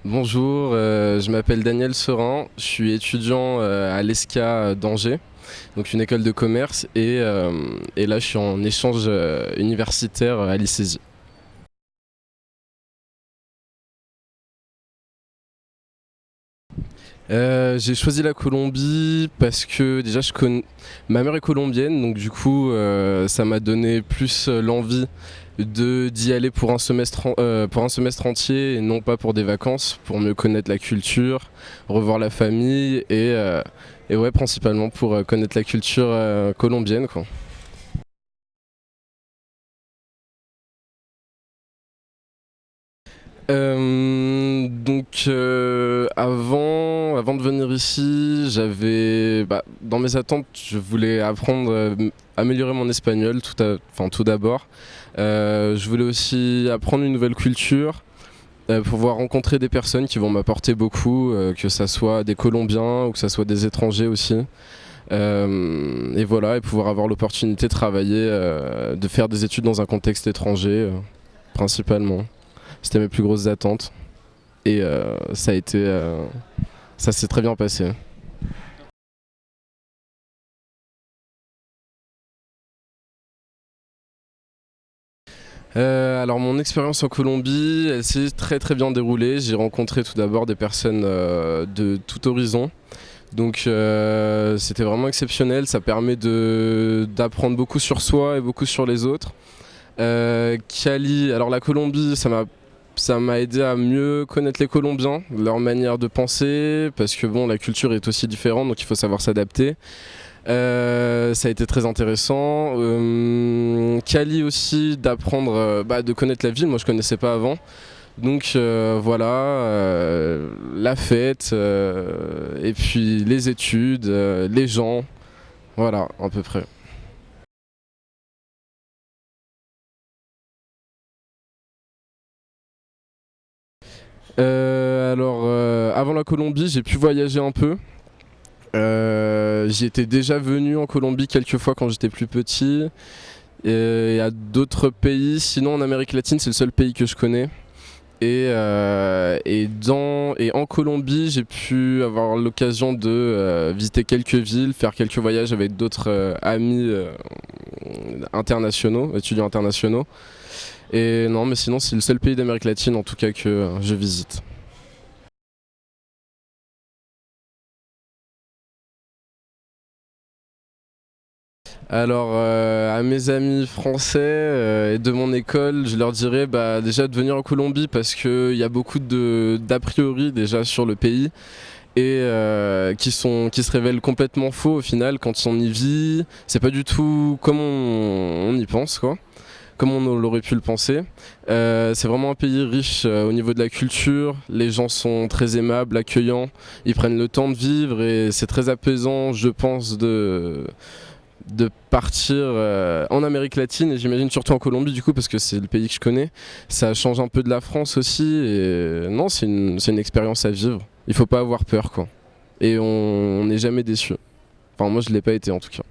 Bonjour, je m'appelle Daniel Serin, je suis étudiant à l'ESCA d'Angers, donc une école de commerce, et là je suis en échange universitaire à l'ICESI. J'ai choisi la Colombie parce que déjà ma mère est colombienne, donc du coup ça m'a donné plus l'envie d'y aller pour pour un semestre entier et non pas pour des vacances, pour mieux connaître la culture, revoir la famille et ouais, principalement pour connaître la culture colombienne, quoi. Avant de venir ici, dans mes attentes, je voulais apprendre, améliorer mon espagnol tout d'abord. Je voulais aussi apprendre une nouvelle culture, pouvoir rencontrer des personnes qui vont m'apporter beaucoup, que ça soit des Colombiens ou que ça soit des étrangers aussi. Et voilà, et pouvoir avoir l'opportunité de travailler, de faire des études dans un contexte étranger, principalement. C'était mes plus grosses attentes. Et ça s'est très bien passé. Alors mon expérience en Colombie, elle s'est très très bien déroulée. J'ai rencontré tout d'abord des personnes de tout horizon. Donc c'était vraiment exceptionnel. Ça permet d'apprendre beaucoup sur soi et beaucoup sur les autres. Cali, alors la Colombie, ça m'a aidé à mieux connaître les Colombiens, leur manière de penser, parce que bon, la culture est aussi différente, donc il faut savoir s'adapter. Ça a été très intéressant. Cali aussi, d'apprendre, de connaître la ville. Moi, je connaissais pas avant. Donc voilà, la fête, et puis les études, les gens, voilà, à peu près. Avant la Colombie, j'ai pu voyager un peu. J'y étais déjà venu en Colombie quelques fois quand j'étais plus petit. Et à d'autres pays, sinon en Amérique latine, c'est le seul pays que je connais. Et en Colombie, j'ai pu avoir l'occasion de visiter quelques villes, faire quelques voyages avec d'autres amis internationaux, étudiants internationaux. Et non, mais sinon, c'est le seul pays d'Amérique latine en tout cas que je visite. À mes amis français et de mon école, je leur dirais déjà de venir en Colombie parce qu'il y a beaucoup d'a priori déjà sur le pays et qui se révèlent complètement faux au final quand on y vit. C'est pas du tout comme on y pense, quoi, comme on l'aurait pu le penser. C'est vraiment un pays riche au niveau de la culture, les gens sont très aimables, accueillants, ils prennent le temps de vivre et c'est très apaisant, je pense, de partir en Amérique latine et j'imagine surtout en Colombie du coup parce que c'est le pays que je connais. Ça change un peu de la France aussi et non, c'est une expérience à vivre. Il faut pas avoir peur, quoi. Et on n'est jamais déçu. Enfin moi je l'ai pas été en tout cas.